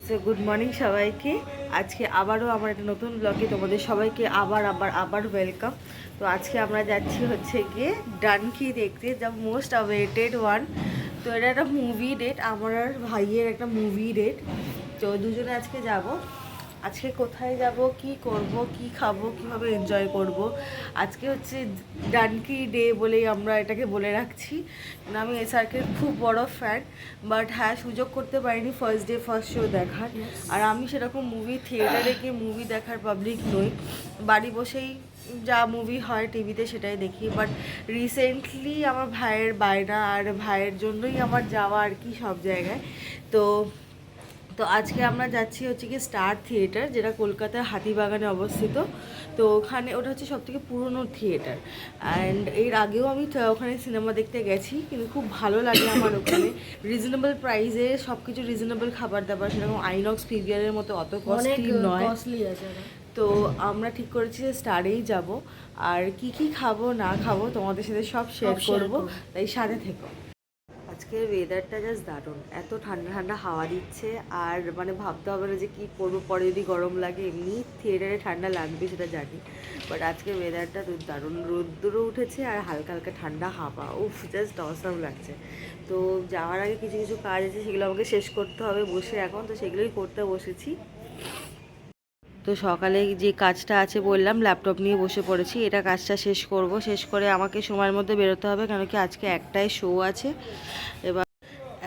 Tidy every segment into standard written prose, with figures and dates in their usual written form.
So good morning সবাইকে। আজকে আবারও আমার একটা নতুন ব্লগে তোমাদের সবাইকে আবার ওয়েলকাম। তো আজকে আমরা যাচ্ছি হচ্ছে গিয়ে ডানকি দেখতে, দ্য মোস্ট অ্যাওয়েটেড ওয়ান। তো এটা একটা মুভি ডেট, আমার আর ভাইয়ের একটা মুভি ডেট। তো দুজনে আজকে যাব। আজকে কোথায় যাব, কি করব, কি খাবো, কিভাবে এনজয় করব, আজকে হচ্ছে ডানকি ডে বলেই আমরা এটাকে বলে রাখছি। আমি এসআরকে খুব বড় ফ্যান, বাট হ্যাঁ সুযোগ করতে পারিনি ফার্স্ট ডে ফার্স্ট শো দেখার। আর আমি সেরকম মুভি থিয়েটারে গিয়ে মুভি দেখার পাবলিক নই, বাড়ি বসেই যা মুভি হয় টিভিতে সেটাই দেখি। বাট রিসেন্টলি আমার ভাইয়ের বায়না, আর ভাইয়ের জন্যই আমার যাওয়া আর কি সব জায়গায়। তো তো আজকে আমরা যাচ্ছি হচ্ছে কি স্টার থিয়েটার, যেটা কলকাতার হাতিবাগানে অবস্থিত। তো ওখানে ওটা হচ্ছে সবথেকে পুরনো থিয়েটার। অ্যান্ড এর আগেও আমি ওখানে সিনেমা দেখতে গেছি, কিন্তু খুব ভালো লাগে আমার ওখানে। রিজনেবল প্রাইসে সব কিছু, রিজনেবল খাবার দাবার, সেরকম আইনক্স পিভিআরের মতো অত কস্টলি নয়। তো আমরা ঠিক করেছি যে স্টারেই যাব। আর কি কি খাবো না খাবো তোমাদের সাথে সব শেয়ার করবো, তাই সাথে থেকো। আজকের ওয়েদারটা জাস্ট দারুণ, এত ঠান্ডা ঠান্ডা হাওয়া দিচ্ছে। আর মানে ভাবতে হবে না যে কী পরবো পরে যদি গরম লাগে, এমনি থিয়েটারে ঠান্ডা লাগবে সেটা জানি। বাট আজকের ওয়েদারটা দারুণ, রোদ্দুরও উঠেছে আর হালকা হালকা ঠান্ডা হাওয়া, উফ জাস্ট অসাম লাগছে। তো যাওয়ার আগে কিছু কিছু কাজ আছে, সেগুলো আমাকে শেষ করতে হবে বসে এখন, তো সেগুলোই করতে বসেছি। তো সকালে যে কাজটা আছে বললাম, ল্যাপটপ নিয়ে বসে পড়েছি, এটা কাজটা শেষ করব। শেষ করে আমাকে সময়ের মধ্যে বেরোতে হবে, কেন কি আজকে একটাই শো আছে। এবার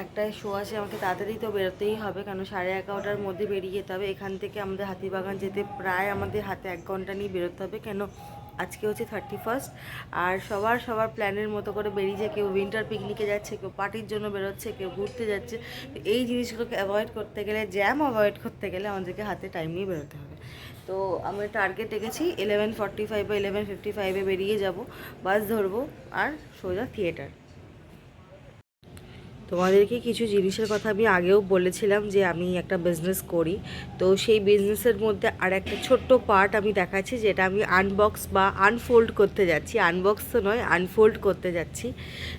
একটাই শো আছে, আমাকে তাড়াতাড়ি তো বেরোতেই হবে, কারণ 11:30টার মধ্যে বেরিয়ে যেতে হবে। এখান থেকে আমাদের হাতিবাগান যেতে প্রায় আমাদের হাতে 1 ঘন্টা নিয়ে বেরোতে হবে, কেন আজকে হচ্ছে 31st। আর সবার প্ল্যানের মতো করে বেরিয়ে যায়, কেউ উইন্টার পিকনিকে যাচ্ছে, কেউ পার্টির জন্য বেরোচ্ছে, কেউ ঘুরতে যাচ্ছে। তো এই জিনিসগুলোকে অ্যাভয়েড করতে গেলে, জ্যাম অ্যাভয়েড করতে গেলে আমাদেরকে হাতে টাইম নিয়ে বেরোতে হবে। তো আমি টার্গেট রেখেছি 11:45 বা 11:55-এ বেরিয়ে যাব, বাস ধরবো আর সোজা থিয়েটার। তোমাদেরকে কিছু জিনিসের কথা আমি আগেও বলেছিলাম যে আমি একটা বিজনেস করি। তো সেই বিজনেসের মধ্যে আর একটা ছোট্ট পার্ট আমি দেখাচ্ছি, যেটা আমি আনবক্স বা আনফোল্ড করতে যাচ্ছি। আনবক্স তো নয়, আনফোল্ড করতে যাচ্ছি।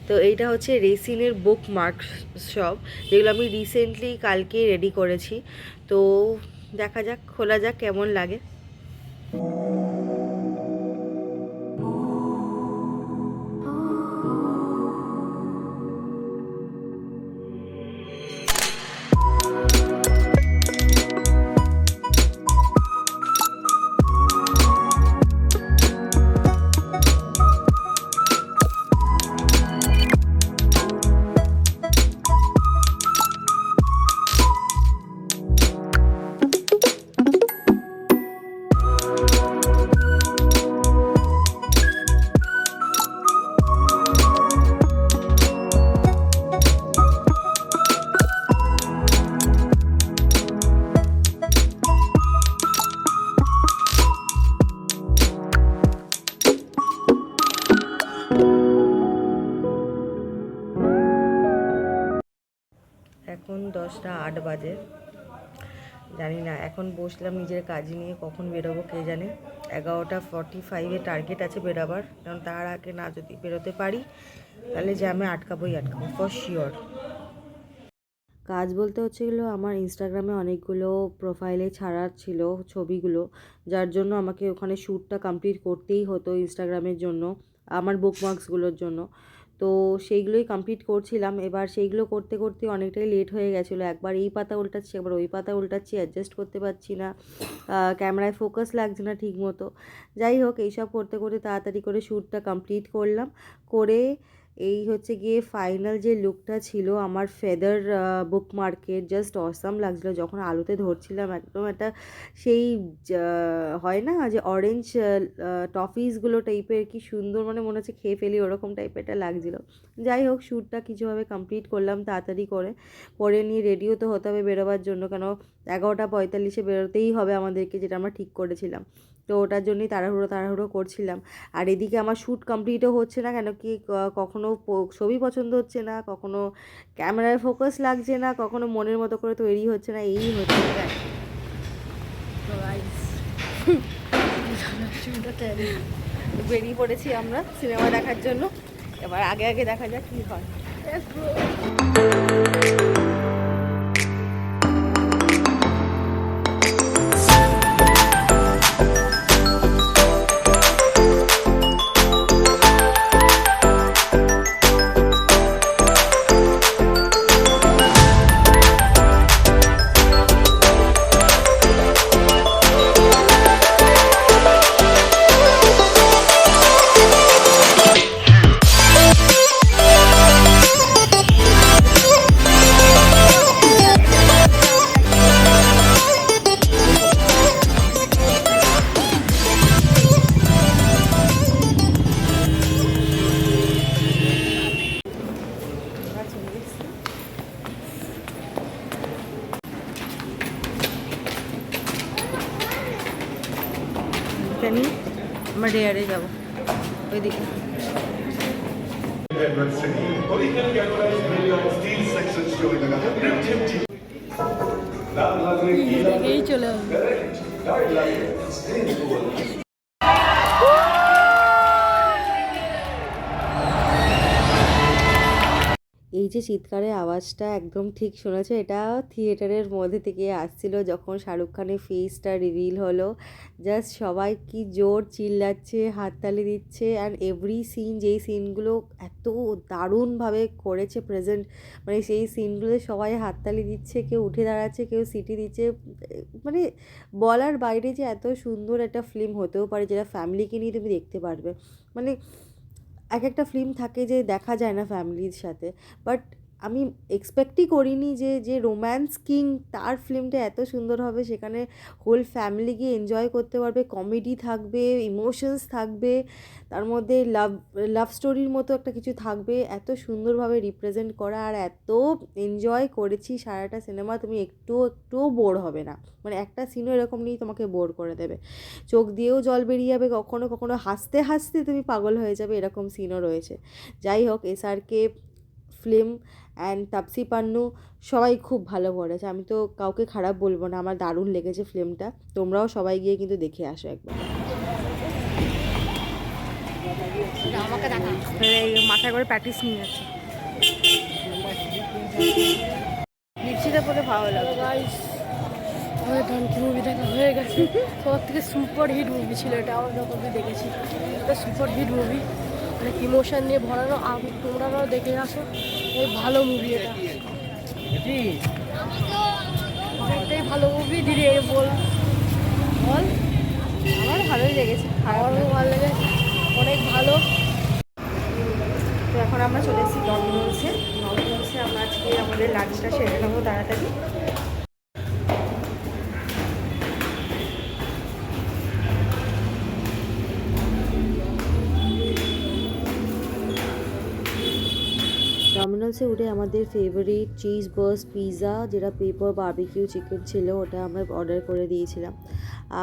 তো এইটা হচ্ছে রেসিনের বুক মার্ক সব, যেগুলো আমি রিসেন্টলি কালকে রেডি করেছি। তো দেখা যাক, খোলা যাক কেমন লাগে। এখন 10টা 8 বাজে, জানি না এখন বসলাম নিজের কাজ নিয়ে, কখন বেরোবো কে জানে। 11:45-এ টার্গেট আছে বেরোবার, কারণ তার আগে না যদি বেরোতে পারি তাহলে জ্যামে আটকাবোই ফর শিওর। কাজ বলতে হচ্ছে গেলো, আমার ইনস্টাগ্রামে অনেকগুলো প্রোফাইলে ছাড়ার ছিল ছবিগুলো, যার জন্য আমাকে ওখানে শ্যুটটা কমপ্লিট করতেই হতো ইনস্টাগ্রামের জন্য, আমার বুকমার্কসগুলোর জন্য। তো সেইগুলোই কমপ্লিট করছিলাম। এবার সেইগুলো করতে করতে অনেকটাই লেট হয়ে গেছিলো, একবার এই পাতা উল্টাচ্ছি, একবার ওই পাতা উল্টাচ্ছি, অ্যাডজাস্ট করতে পারছি না, ক্যামেরায় ফোকাস লাগছে না ঠিক মতো। যাই হোক, এইসব করতে করতে তাড়াতাড়ি করে শ্যুটটা কমপ্লিট করলাম। করে এই হচ্ছে গিয়ে ফাইনাল যে লুকটা ছিল আমার ফেদার বুকমার্কের, জাস্ট অসাম লাগছিলো যখন আলোতে ধরছিলাম। একদম একটা সেই হয় না যে অরেঞ্জ টফিসগুলো টাইপের, কি সুন্দর, মানে মনে হচ্ছে খেয়ে ফেলি ওরকম টাইপের একটা লাগছিলো। যাই হোক, শ্যুটটা কিছুভাবে কমপ্লিট করলাম তাড়াতাড়ি করে নিয়ে রেডিও তো হতে হবে বেরোবার জন্য, কেন 11:45-এ বেরোতেই হবে আমাদেরকে, যেটা আমরা ঠিক করেছিলাম। তো ওটার জন্যই তাড়াহুড়ো করছিলাম। আর এদিকে আমার শ্যুট কমপ্লিটও হচ্ছে না, কেন কি কখনো ছবি পছন্দ হচ্ছে না, কখনো ক্যামেরায় ফোকাস লাগছে না, কখনো মনের মতো করে তৈরি হচ্ছে না, এই হচ্ছে। বেরিয়ে পড়েছি আমরা সিনেমা দেখার জন্য, এবার আগে আগে দেখা যাক কী হয়। এটা নিয়ে আমরা রেয়ারে যাবো ওইদিকে। চলে এই যে চিৎকারের আওয়াজটা একদম ঠিক শুনেছে, এটা থিয়েটারের মধ্যে থেকে আসছিল যখন শাহরুখ খানের ফেসটা রিভিল হলো। জাস্ট সবাই কি জোর চিল্লাচ্ছে, হাততালি দিচ্ছে, অ্যান্ড এভরি সিন, যেই সিনগুলো এত দারুণভাবে করেছে প্রেজেন্ট, মানে সেই সিনগুলো সবাই হাততালি দিচ্ছে, কেউ উঠে দাঁড়াচ্ছে, কেউ সিটি দিচ্ছে, মানে বলার বাইরে যে এত সুন্দর একটা ফিল্ম হতেও পারে যেটা ফ্যামিলিকে নিয়ে তুমি দেখতে পারবে। মানে এক একটা ফিল্ম থাকে যে দেখা যায় না ফ্যামিলির সাথে, বাট আমি এক্সপেক্টই করিনি যে যে রোম্যান্স কিং তার ফিল্মটা এত সুন্দর হবে, সেখানে হোল ফ্যামিলি গিয়ে এনজয় করতে পারবে, কমেডি থাকবে, ইমোশনস থাকবে, তার মধ্যে লাভ স্টোরির মতো একটা কিছু থাকবে, এত সুন্দরভাবে রিপ্রেজেন্ট করা, আর এত এনজয় করেছি সারাটা সিনেমা, তুমি একটুও বোর হবে না। মানে একটা সিনও এরকম নেই তোমাকে বোর করে দেবে, চোখ দিয়েও জল বেরিয়ে যাবে, কখনো কখনো হাসতে হাসতে তুমি পাগল হয়ে যাবে, এরকম সিনও রয়েছে। যাই হোক, এসআরকে ফিল্ম অ্যান্ড তাপসি পান্নু সবাই খুব ভালো করেছে, আমি তো কাউকে খারাপ বলবো না, আমার দারুণ লেগেছে ফিল্মটা। তোমরাও সবাই গিয়ে কিন্তু দেখে আসো একবার। মাথায় করে প্র্যাকটিস নিয়ে যাচ্ছে, লিপসিটা পরে ভালো লাগে। ডানকি মুভি দেখা হয়ে গেছে, সবার থেকে সুপার হিট মুভি ছিল এটা, আমরা যত দেখেছি একটা সুপার হিট মুভি, অনেক ইমোশন নিয়ে ভরানো। তোমরাও দেখে আসো, এই ভালো মুভি এটা, একটাই ভালো মুভি। দিদি বল বল। আমার ভালোই লেগেছে, আমারও ভালো লেগেছে, অনেক ভালো। তো এখন আমরা চলে এসেছি ডমিনোসে। আমরা আজকে আমাদের লাঞ্চটা সেরে নেবো তাড়াতাড়ি। ডমিনোসে উঠে আমাদের ফেভারিট চিজ বার্স্ট পিৎজা, যেটা পেপার বারবিকিউ চিকেন ছিল, ওটা আমরা অর্ডার করে দিয়েছিলাম।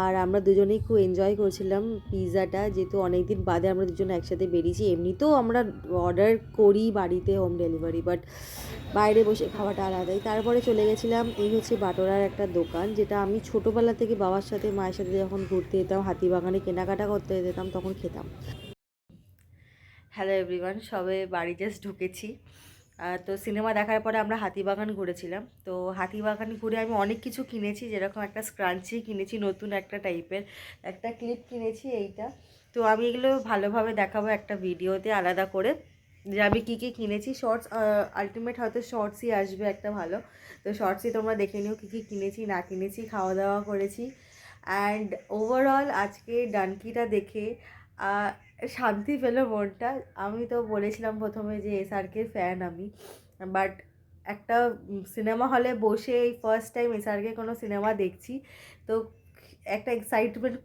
আর আমরা দুজনেই খুব এনজয় করছিলাম পিৎজাটা, যেহেতু অনেক দিন বাদে আমরা দুজনে একসাথে বেরিয়েছি। এমনিতেও আমরা অর্ডার করি বাড়িতে হোম ডেলিভারি, বাট বাইরে বসে খাওয়াটা আলাদাই। তারপরে চলে গেছিলাম, এই হচ্ছে বাটোরার একটা দোকান, যেটা আমি ছোটোবেলা থেকে বাবার সাথে মায়ের সাথে যখন ঘুরতে যেতাম, হাতিবাগানে কেনাকাটা করতে যেতাম, তখন খেতাম। হ্যালো এভরিওয়ান, সবে বাড়ি জাস্ট ঢুকেছি। তো সিনেমা দেখার পরে আমরা হাতিবাগান ঘুরেছিলাম। তো হাতিবাগান ঘুরে আমি অনেক কিছু কিনেছি, যেরকম একটা স্ক্রাঞ্চি কিনেছি নতুন একটা টাইপের, একটা ক্লিপ কিনেছি এইটা। তো আমি এগুলো ভালোভাবে দেখাবো একটা ভিডিওতে আলাদা করে, যে আমি কী কী কিনেছি। শর্টস আলটিমেট হয়তো শর্টসই আসবে একটা ভালো, তো শর্টসই তোমরা দেখে নিও কী কী কিনেছি না কিনেছি, খাওয়া দাওয়া করেছি। অ্যান্ড ওভারঅল আজকে ডানকিটা দেখে শান্তি পেল মনটা। আমি তো বলেছিলাম প্রথমে যে এসআরকের ফ্যান আমি, বাট একটা সিনেমা হলে বসে এই ফার্স্ট টাইম এসআরকে কোনো সিনেমা দেখছি, তো একটা এক্সাইটমেন্ট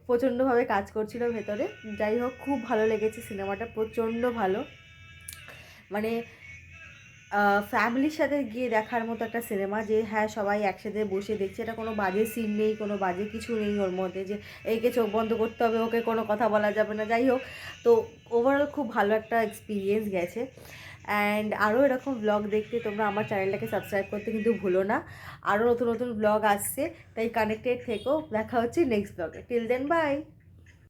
প্রচণ্ডভাবে কাজ করছিল ভেতরে। যাই হোক, খুব ভালো লেগেছে সিনেমাটা, প্রচণ্ড ভালো। মানে ফ্যামিলির সাথে গিয়ে দেখার মতো একটা সিনেমা, যে হ্যাঁ সবাই একসাথে বসে দেখছে, এটা কোনো বাজে সিন নেই, কোনো বাজে কিছু নেই ওর মধ্যে, যে একে চোখ বন্ধ করতে হবে, ওকে কোনো কথা বলা যাবে না। যাই হোক, তো ওভারঅল খুব ভালো একটা এক্সপিরিয়েন্স গেছে। অ্যান্ড আরও এরকম ব্লগ দেখতে তোমরা আমার চ্যানেলটাকে সাবস্ক্রাইব করতে কিন্তু ভুলো না, আরও নতুন নতুন ব্লগ আসছে, তাই কানেক্টেড থেকো। দেখা হচ্ছে নেক্সট ব্লগে। Till then by.